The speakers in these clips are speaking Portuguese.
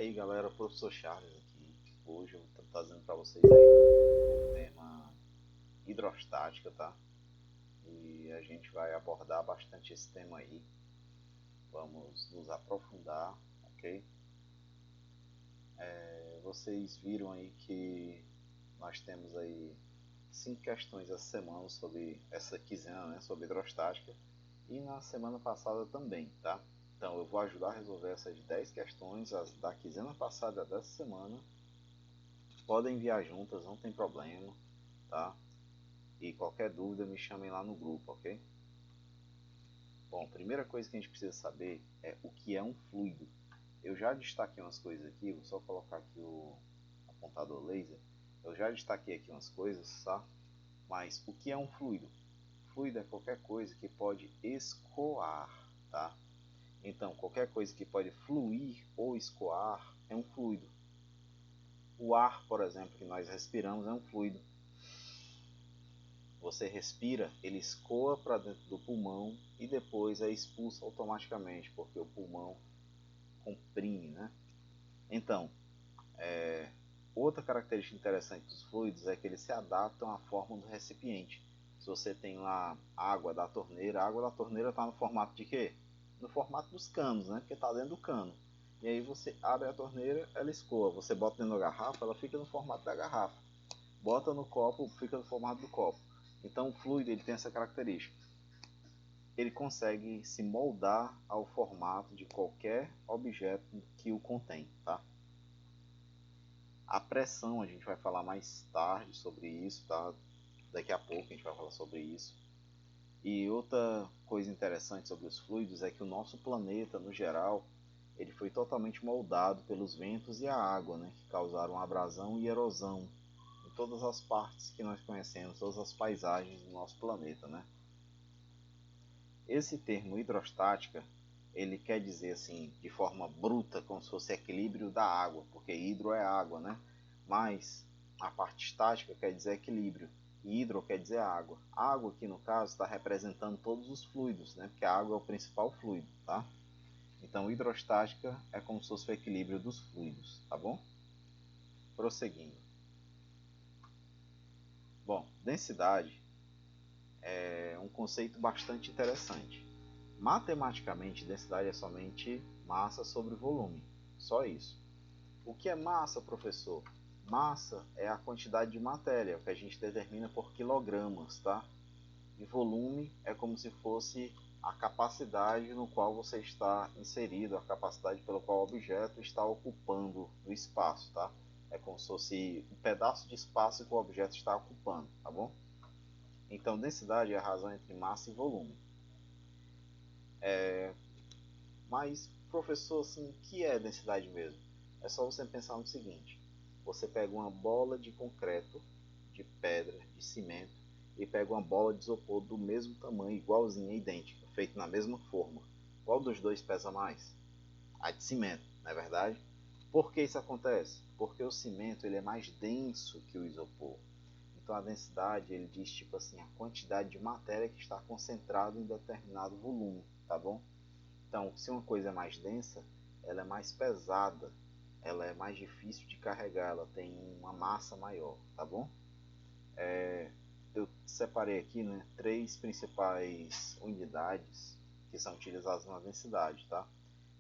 E aí galera, professor Charles aqui. Hoje eu vou estar trazendo para vocês aí o tema hidrostática, tá? E a gente vai abordar bastante esse tema aí. Vamos nos aprofundar, ok? Vocês viram aí que nós temos aí 5 questões essa semana sobre essa quinzena, né? Sobre hidrostática. E na semana passada também, tá? Então eu vou ajudar a resolver essas 10 questões, as da quinzena passada dessa semana. Podem enviar juntas, não tem problema, tá? E qualquer dúvida me chamem lá no grupo, ok? Bom, primeira coisa que a gente precisa saber é o que é um fluido. Eu já destaquei umas coisas aqui, vou só colocar aqui o apontador laser. Eu já destaquei aqui umas coisas, tá? Mas o que é um fluido? Fluido é qualquer coisa que pode escoar, tá? Então, qualquer coisa que pode fluir ou escoar é um fluido. O ar, por exemplo, que nós respiramos é um fluido. Você respira, ele escoa para dentro do pulmão e depois é expulso automaticamente, porque o pulmão comprime, né? Então, outra característica interessante dos fluidos é que eles se adaptam à forma do recipiente. Se você tem lá água da torneira, a água da torneira está no formato de quê? No formato dos canos, né? Porque está dentro do cano. E aí você abre a torneira, ela escoa. Você bota dentro da garrafa, ela fica no formato da garrafa. Bota no copo, fica no formato do copo. Então o fluido ele tem essa característica. Ele consegue se moldar ao formato de qualquer objeto que o contém, tá? A pressão, a gente vai falar mais tarde sobre isso, tá? Daqui a pouco a gente vai falar sobre isso. E outra coisa interessante sobre os fluidos é que o nosso planeta, no geral, ele foi totalmente moldado pelos ventos e a água, né? Que causaram abrasão e erosão em todas as partes que nós conhecemos, todas as paisagens do nosso planeta, né? Esse termo hidrostática, ele quer dizer assim, de forma bruta, como se fosse equilíbrio da água, porque hidro é água, né? Mas a parte estática quer dizer equilíbrio, e hidro quer dizer água. A água aqui no caso está representando todos os fluidos, né? Porque a água é o principal fluido, tá? Então hidrostática é como se fosse o equilíbrio dos fluidos, tá bom? Prosseguindo. Bom, densidade é um conceito bastante interessante. Matematicamente, densidade é somente massa sobre volume, só isso. O que é massa, professor? Massa é a quantidade de matéria, que a gente determina por quilogramas, tá? E volume é como se fosse a capacidade no qual você está inserido, a capacidade pelo qual o objeto está ocupando o espaço, tá? É como se fosse um pedaço de espaço que o objeto está ocupando, tá bom? Então, densidade é a razão entre massa e volume. Mas, professor, assim, o que é densidade mesmo? É só você pensar no seguinte: você pega uma bola de concreto, de pedra, de cimento, e pega uma bola de isopor do mesmo tamanho, igualzinha, idêntica, feita na mesma forma. Qual dos dois pesa mais? A de cimento, não é verdade? Por que isso acontece? Porque o cimento ele é mais denso que o isopor. Então a densidade ele diz tipo assim a quantidade de matéria que está concentrada em determinado volume, tá bom? Então, se uma coisa é mais densa, ela é mais pesada, ela é mais difícil de carregar, ela tem uma massa maior, tá bom? Eu separei aqui, né, três principais unidades que são utilizadas na densidade, tá?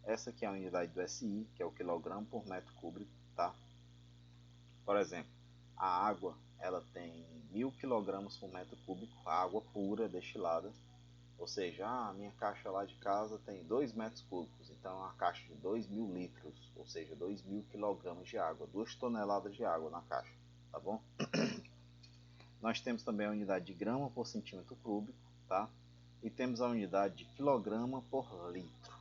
Essa aqui é a unidade do SI, que é o quilograma por metro cúbico, tá? Por exemplo, a água, ela tem 1000 kg por metro cúbico, a água pura, destilada. Ou seja, a minha caixa lá de casa tem 2 metros cúbicos, então é uma caixa de 2.000 litros, ou seja, 2.000 kg de água, 2 toneladas de água na caixa, tá bom? Nós temos também a unidade de grama por centímetro cúbico, tá? E temos a unidade de quilograma por litro.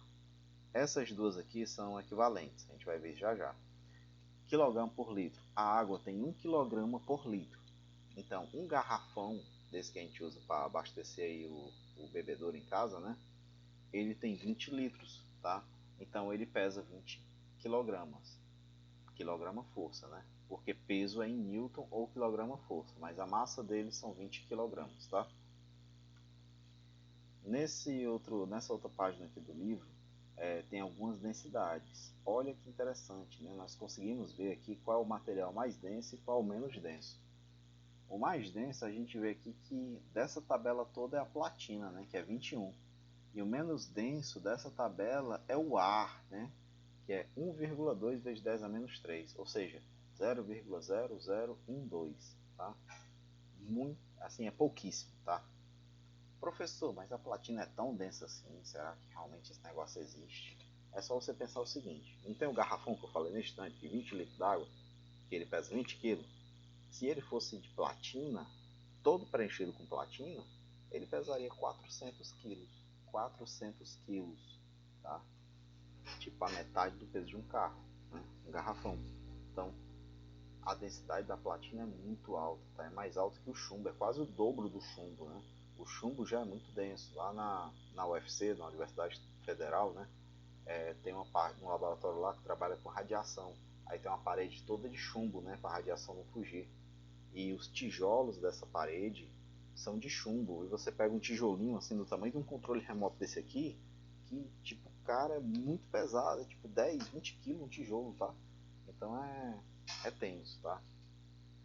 Essas duas aqui são equivalentes, a gente vai ver já já. Quilograma por litro, a água tem 1 kg por litro. Então, um garrafão desse que a gente usa para abastecer aí o bebedouro em casa, né? Ele tem 20 litros, tá? Então ele pesa 20 quilogramas. Quilograma força, né? Porque peso é em newton ou quilograma força, mas a massa dele são 20 quilogramas, tá? Nessa outra página aqui do livro, tem algumas densidades. Olha que interessante, né? Nós conseguimos ver aqui qual é o material mais denso e qual é o menos denso. O mais denso a gente vê aqui que dessa tabela toda é a platina, né? Que é 21. E o menos denso dessa tabela é o ar, né? Que é 1,2 vezes 10 a menos 3, ou seja, 0,0012, tá? Muito, assim, é pouquíssimo, tá? Professor, mas a platina é tão densa assim? Será que realmente esse negócio existe? É só você pensar o seguinte: não tem o garrafão que eu falei no instante de 20 litros d'água, que ele pesa 20 quilos? Se ele fosse de platina, todo preenchido com platina, ele pesaria 400 quilos. 400 quilos, tá? Tipo a metade do peso de um carro, né? Um garrafão. Então, a densidade da platina é muito alta, tá? É mais alta que o chumbo, é quase o dobro do chumbo, né? O chumbo já é muito denso. Lá na UFC, na Universidade Federal, né? Tem uma parte, um laboratório lá que trabalha com radiação. Aí tem uma parede toda de chumbo, né? Para a radiação não fugir. E os tijolos dessa parede são de chumbo. E você pega um tijolinho assim do tamanho de um controle remoto desse aqui, que tipo, cara, é muito pesado, é tipo 10, 20 quilos um tijolo, tá? Então é tenso, tá?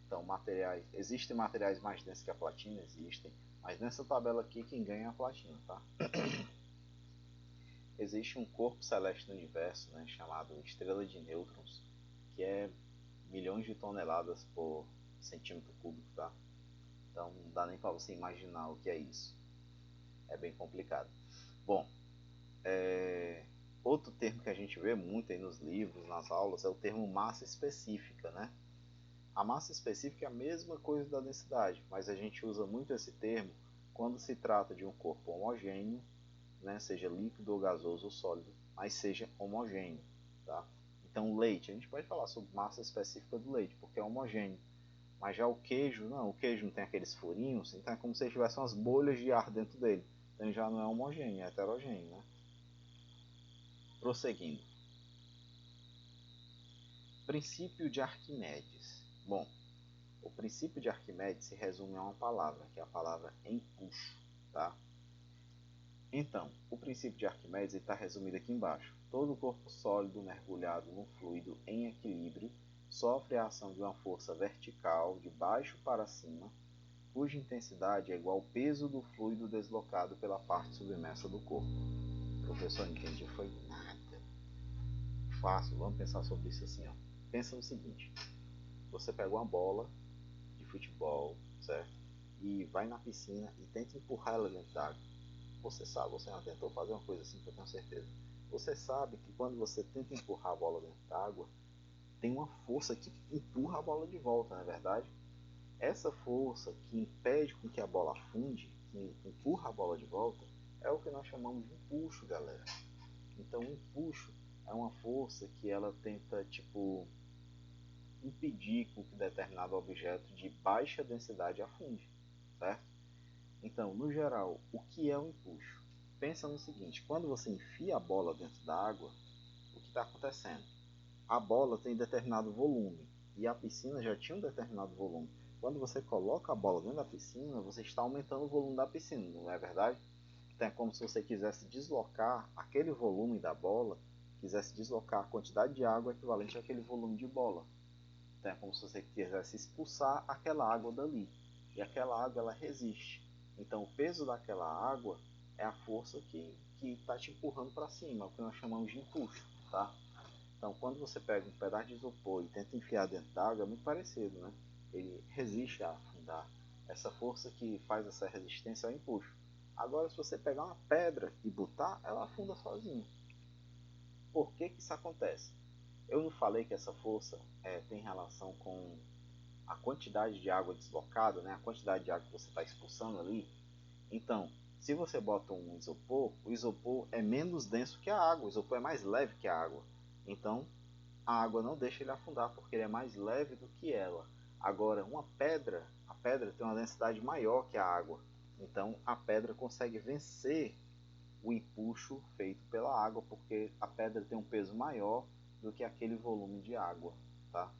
Então, materiais, existem materiais mais densos que a platina, existem, mas nessa tabela aqui quem ganha é a platina, tá? Existe um corpo celeste no universo, né, chamado estrela de nêutrons, que é milhões de toneladas por centímetro cúbico, tá? Então não dá nem para você imaginar o que é isso. É bem complicado. Bom, outro termo que a gente vê muito aí nos livros, nas aulas, é o termo massa específica, né? A massa específica é a mesma coisa da densidade, mas a gente usa muito esse termo quando se trata de um corpo homogêneo, né, seja líquido ou gasoso ou sólido, mas seja homogêneo, tá? Então o leite, a gente pode falar sobre massa específica do leite, porque é homogêneo. Mas já o queijo, não, o queijo não tem aqueles furinhos, então é como se tivesse umas bolhas de ar dentro dele. Então já não é homogêneo, é heterogêneo, né? Prosseguindo. Princípio de Arquimedes. Bom, o princípio de Arquimedes se resume a uma palavra, que é a palavra empuxo, tá? Então, o princípio de Arquimedes está resumido aqui embaixo. Todo corpo sólido mergulhado num fluido em equilíbrio sofre a ação de uma força vertical de baixo para cima, cuja intensidade é igual ao peso do fluido deslocado pela parte submersa do corpo. O professor, não entendi, foi nada. Fácil, vamos pensar sobre isso assim, ó. Pensa no seguinte: você pega uma bola de futebol, certo? E vai na piscina e tenta empurrar ela dentro d'água. Você sabe, você já tentou fazer uma coisa assim, que eu tenho certeza. Você sabe que quando você tenta empurrar a bola dentro d'água, tem uma força que empurra a bola de volta, não é verdade? Essa força que impede com que a bola afunde, que empurra a bola de volta, é o que nós chamamos de empuxo, galera. Então, o empuxo é uma força que ela tenta, tipo, impedir com que determinado objeto de baixa densidade afunde, certo? Então, no geral, o que é o empuxo? Pensa no seguinte: quando você enfia a bola dentro da água, o que está acontecendo? A bola tem determinado volume e a piscina já tinha um determinado volume. Quando você coloca a bola dentro da piscina, você está aumentando o volume da piscina, não é verdade? Então é como se você quisesse deslocar aquele volume da bola, quisesse deslocar a quantidade de água equivalente àquele volume de bola. Então é como se você quisesse expulsar aquela água dali. E aquela água ela resiste. Então o peso daquela água é a força que está te empurrando para cima, o que nós chamamos de empuxo, tá? Então quando você pega um pedaço de isopor e tenta enfiar dentro d'água, é muito parecido, né? Ele resiste a afundar. Essa força que faz essa resistência é o empuxo. Agora se você pegar uma pedra e botar, ela afunda sozinha. Por que que isso acontece? Eu não falei que essa força tem relação com a quantidade de água deslocada, né? A quantidade de água que você está expulsando ali. Então, se você bota um isopor, o isopor é menos denso que a água, o isopor é mais leve que a água. Então, a água não deixa ele afundar porque ele é mais leve do que ela. Agora, uma pedra, a pedra tem uma densidade maior que a água. Então, a pedra consegue vencer o empuxo feito pela água porque a pedra tem um peso maior do que aquele volume de água, tá?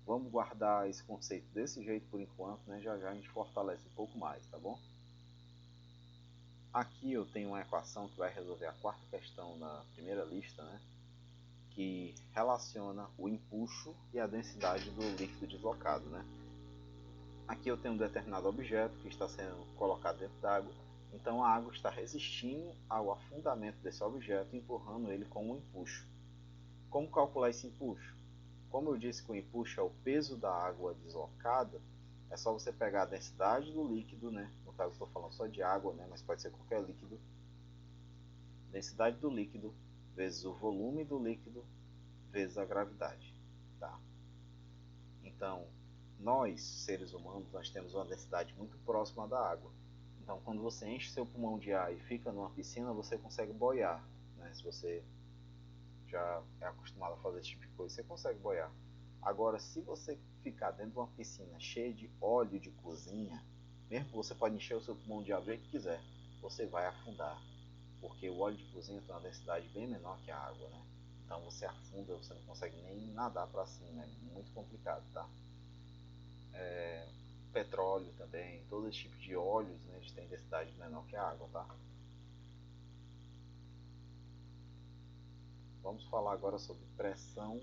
Vamos guardar esse conceito desse jeito por enquanto, né? Já já a gente fortalece um pouco mais, tá bom? aqui eu tenho uma equação que vai resolver a quarta questão na primeira lista, né? Que relaciona o empuxo e a densidade do líquido deslocado, né? Aqui eu tenho um determinado objeto que está sendo colocado dentro d'água, então a água está resistindo ao afundamento desse objeto, empurrando ele com um empuxo. Como calcular esse empuxo? Como eu disse que o empuxo é o peso da água deslocada, é só você pegar a densidade do líquido, né? No caso eu estou falando só de água, né? Mas pode ser qualquer líquido. Densidade do líquido vezes o volume do líquido vezes a gravidade, tá? Então, nós, seres humanos, nós temos uma densidade muito próxima da água. Então, quando você enche seu pulmão de ar e fica numa piscina, você consegue boiar, né? Se você já é acostumado a fazer esse tipo de coisa, você consegue boiar. Agora, se você ficar dentro de uma piscina cheia de óleo de cozinha, mesmo que você pode encher o seu pulmão de ar do jeito que quiser, você vai afundar, porque o óleo de cozinha tem uma densidade bem menor que a água, né? Então você afunda, você não consegue nem nadar para cima, é muito complicado, tá? Petróleo também, todo esse tipo de óleos, né, eles têm densidade menor que a água, tá? Vamos falar agora sobre pressão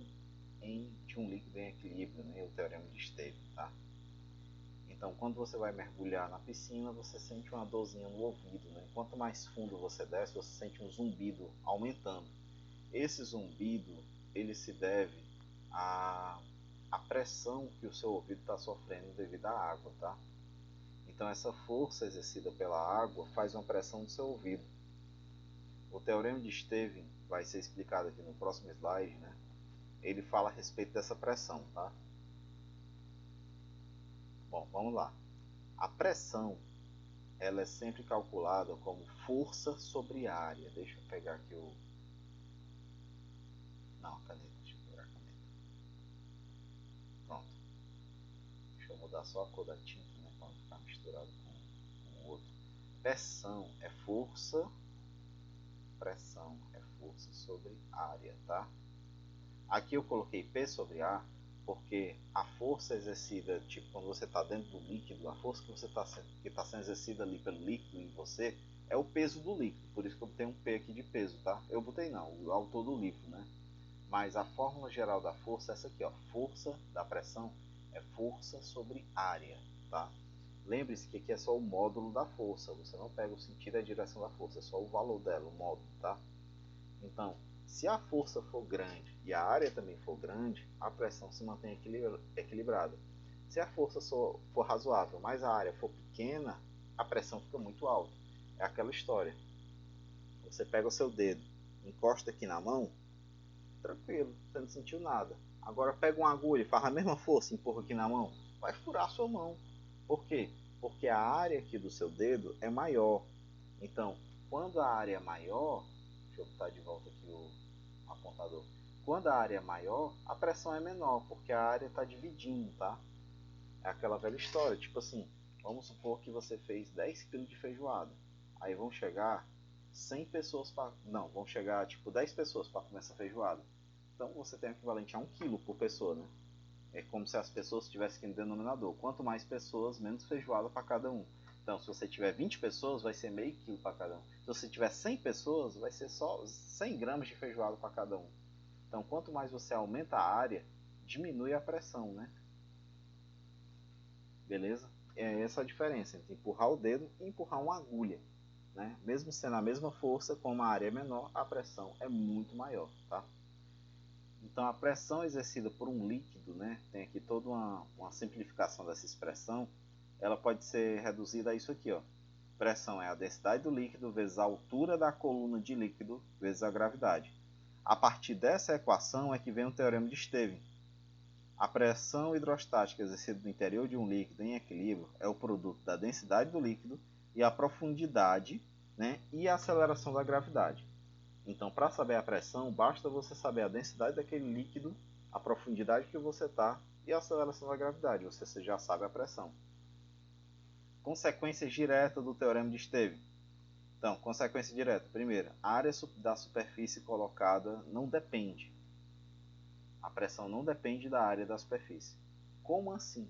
de um líquido em equilíbrio, né, o teorema de Stevens, tá? Então, quando você vai mergulhar na piscina, você sente uma dorzinha no ouvido, né? Quanto mais fundo você desce, você sente um zumbido aumentando. Esse zumbido, ele se deve à pressão que o seu ouvido está sofrendo devido à água, tá? Então essa força exercida pela água faz uma pressão no seu ouvido. O teorema de Stevens vai ser explicado aqui no próximo slide, né? Ele fala a respeito dessa pressão, tá? Bom, vamos lá. A pressão, ela é sempre calculada como força sobre área. Deixa eu pegar aqui o... Não, a caneta. Deixa eu pegar a caneta. Pronto. Deixa eu mudar só a cor da tinta, né? Para não ficar misturado com o outro. Pressão é força sobre área, tá? Aqui eu coloquei P sobre A porque a força exercida, tipo quando você está dentro do líquido, a força que você está sendo exercida ali pelo líquido em você é o peso do líquido, por isso que eu botei um P aqui de peso, tá? Eu botei não, o autor do livro, né? Mas a fórmula geral da força é essa aqui, ó. Força da pressão é força sobre área, tá? Lembre-se que aqui é só o módulo da força, você não pega o sentido e a direção da força, é só o valor dela, o módulo, tá? Então, se a força for grande e a área também for grande, a pressão se mantém equilibrada. Se a força for razoável, mas a área for pequena, a pressão fica muito alta. É aquela história. Você pega o seu dedo, encosta aqui na mão, tranquilo, você não sentiu nada. Agora pega uma agulha e faz a mesma força e empurra aqui na mão, vai furar a sua mão. Por quê? Porque a área aqui do seu dedo é maior. Então, quando a área é maior, deixa eu botar de volta aqui o apontador. Quando a área é maior, a pressão é menor, porque a área está dividindo, tá? É aquela velha história, tipo assim, vamos supor que você fez 10 kg de feijoada. Aí vão chegar 100 pessoas para... Não, vão chegar tipo 10 pessoas para comer essa feijoada. Então você tem o equivalente a 1 kg por pessoa, né? É como se as pessoas estivessem aqui no denominador. Quanto mais pessoas, menos feijoada para cada um. Então, se você tiver 20 pessoas, vai ser meio quilo para cada um. Se você tiver 100 pessoas, vai ser só 100 gramas de feijoada para cada um. Então, quanto mais você aumenta a área, diminui a pressão, né? Beleza? É essa a diferença entre empurrar o dedo e empurrar uma agulha, né? Mesmo sendo a mesma força, como a área é menor, a pressão é muito maior, tá? Então, a pressão exercida por um líquido, né, tem aqui toda uma simplificação dessa expressão, ela pode ser reduzida a isso aqui, ó. Pressão é a densidade do líquido vezes a altura da coluna de líquido vezes a gravidade. A partir dessa equação é que vem o teorema de Stevens. A pressão hidrostática exercida no interior de um líquido em equilíbrio é o produto da densidade do líquido e a profundidade, né, e a aceleração da gravidade. Então, para saber a pressão, basta você saber a densidade daquele líquido, a profundidade que você está e a aceleração da gravidade. Você já sabe a pressão. Consequências diretas do teorema de Stevens. Então, consequência direta. Primeiro, a área da superfície colocada não depende. A pressão não depende da área da superfície. Como assim?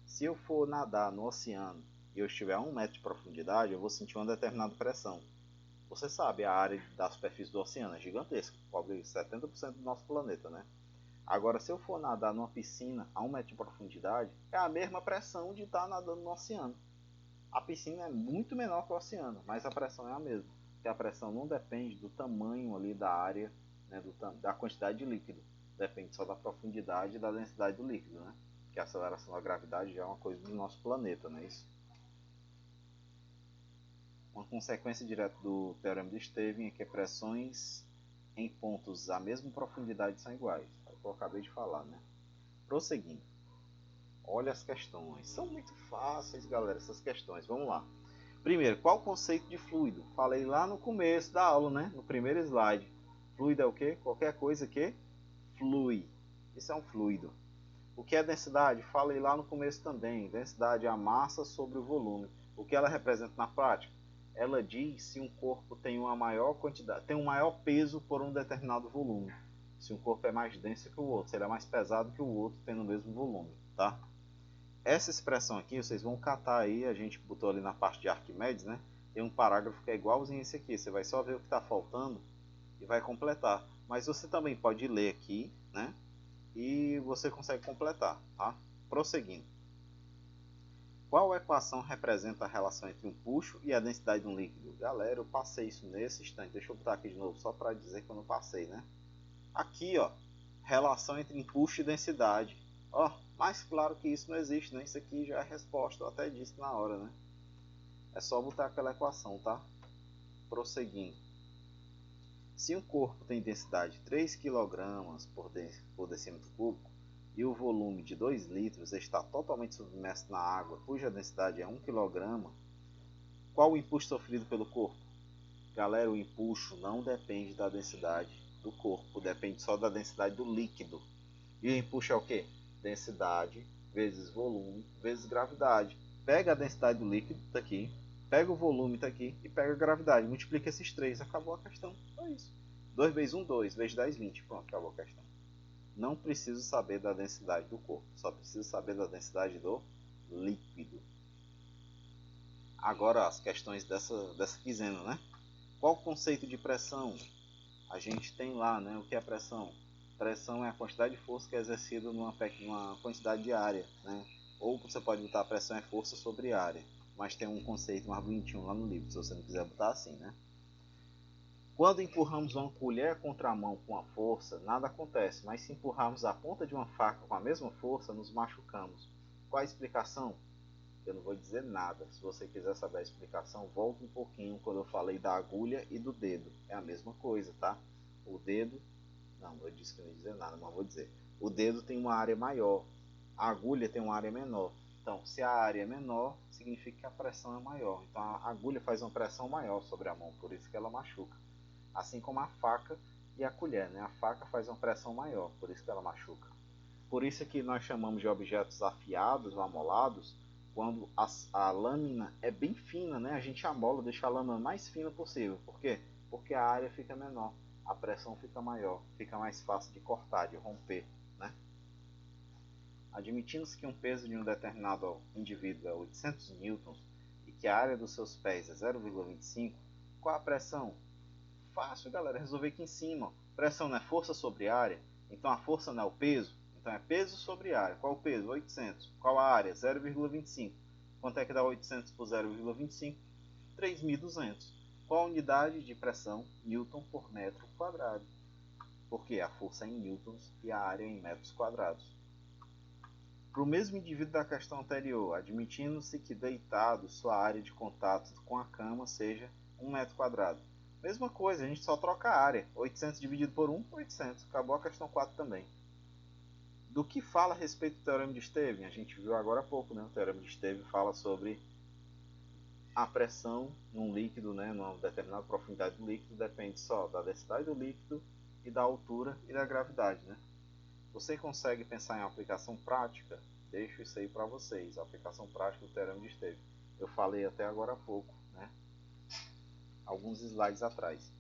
Se eu for nadar no oceano e eu estiver a 1 metro de profundidade, eu vou sentir uma determinada pressão. Você sabe, a área da superfície do oceano é gigantesca, cobre 70% do nosso planeta, né? Agora, se eu for nadar numa piscina a 1 metro de profundidade, é a mesma pressão de estar nadando no oceano. A piscina é muito menor que o oceano, mas a pressão é a mesma, porque a pressão não depende do tamanho ali da área, né, da quantidade de líquido, depende só da profundidade e da densidade do líquido, né? Que a aceleração da gravidade já é uma coisa do nosso planeta, não é isso? Uma consequência direta do teorema de Stevin é que pressões em pontos à mesma profundidade são iguais. É o que eu acabei de falar, né? Prosseguindo. Olha as questões. São muito fáceis, galera, essas questões. Vamos lá. Primeiro, qual o conceito de fluido? Falei lá no começo da aula, né? No primeiro slide. Fluido é o quê? Qualquer coisa que flui. Isso é um fluido. O que é densidade? Falei lá no começo também. Densidade é a massa sobre o volume. O que ela representa na prática? Ela diz se um corpo tem uma maior quantidade, tem um maior peso por um determinado volume. Se um corpo é mais denso que o outro, se ele é mais pesado que o outro, tendo o mesmo volume, tá? Essa expressão aqui, vocês vão catar aí, a gente botou ali na parte de Arquimedes, né? Tem um parágrafo que é igualzinho esse aqui, você vai só ver o que está faltando e vai completar. Mas você também pode ler aqui, né? E você consegue completar, tá? Prosseguindo. Qual equação representa a relação entre um puxo e a densidade de um líquido? Galera, eu passei isso nesse instante. Deixa eu botar aqui de novo, só para dizer que eu não passei, né? Aqui, ó, relação entre empuxo e densidade. Ó, mais claro que isso não existe, né? Isso aqui já é a resposta, eu até disse na hora, né? É só botar aquela equação, tá? Prosseguindo. Se um corpo tem densidade de 3 kg por decímetro cúbico e o volume de 2 litros está totalmente submerso na água, cuja densidade é 1 kg, qual o empuxo sofrido pelo corpo? Galera, o empuxo não depende da densidade do corpo, depende só da densidade do líquido. E o empuxo é o quê? Densidade vezes volume vezes gravidade. Pega a densidade do líquido, tá aqui, pega o volume, tá aqui, e pega a gravidade. Multiplica esses três, acabou a questão. Só isso. 2 vezes 1, 2, vezes 10, 20. Pronto, acabou a questão. Não preciso saber da densidade do corpo, só preciso saber da densidade do líquido. Agora as questões dessa quinzena, né? Qual o conceito de pressão? A gente tem lá, né? O que é pressão? Pressão é a quantidade de força que é exercida numa quantidade de área, né? Ou você pode botar pressão é força sobre área, mas tem um conceito mais bonitinho lá no livro, se você não quiser botar assim, né? Quando empurramos uma colher contra a mão com a força, nada acontece, mas se empurrarmos a ponta de uma faca com a mesma força, nos machucamos. Qual a explicação? Eu não vou dizer nada. Se você quiser saber a explicação, volta um pouquinho quando eu falei da agulha e do dedo. É a mesma coisa, tá? O dedo... Não, eu disse que não ia dizer nada, mas vou dizer. O dedo tem uma área maior. A agulha tem uma área menor. Então, se a área é menor, significa que a pressão é maior. Então, a agulha faz uma pressão maior sobre a mão, por isso que ela machuca. Assim como a faca e a colher, né? A faca faz uma pressão maior, por isso que ela machuca. Por isso que nós chamamos de objetos afiados ou amolados, quando a lâmina é bem fina, né? A gente amola, deixa a lâmina mais fina possível. Por quê? Porque a área fica menor, a pressão fica maior, fica mais fácil de cortar, de romper, né? Admitindo-se que um peso de um determinado indivíduo é 800 newtons e que a área dos seus pés é 0,25, qual a pressão? Fácil, galera, resolver aqui em cima. Pressão não é força sobre área, então a força não é o peso, então é peso sobre área. Qual o peso? 800. Qual a área? 0,25. Quanto é que dá 800 por 0,25? 3.200. Qual a unidade de pressão? Newton por metro quadrado. Porque a força é em newtons e a área é em metros quadrados. Para o mesmo indivíduo da questão anterior, admitindo-se que deitado sua área de contato com a cama seja 1 metro quadrado. Mesma coisa, a gente só troca a área. 800 dividido por 1, 800. Acabou a questão 4 também. Do que fala a respeito do teorema de Stevin? A gente viu agora há pouco, né? O teorema de Stevin fala sobre a pressão num líquido, né? Numa determinada profundidade do líquido, depende só da densidade do líquido e da altura e da gravidade, né? Você consegue pensar em uma aplicação prática? Deixo isso aí para vocês, a aplicação prática do teorema de Stevin. Eu falei até agora há pouco, né? Alguns slides atrás.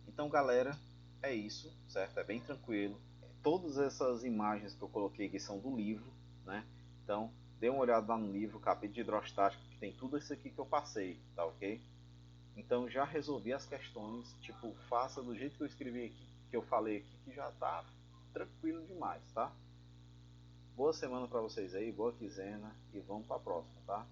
Então, galera, é isso, certo? É bem tranquilo. Todas essas imagens que eu coloquei aqui são do livro, né? Então, dê uma olhada lá no livro, capítulo de hidrostática, que tem tudo isso aqui que eu passei, tá ok? Então já resolvi as questões, tipo, faça do jeito que eu escrevi aqui, que eu falei aqui, que já tá tranquilo demais, tá? Boa semana para vocês aí, boa quinzena e vamos para a próxima, tá?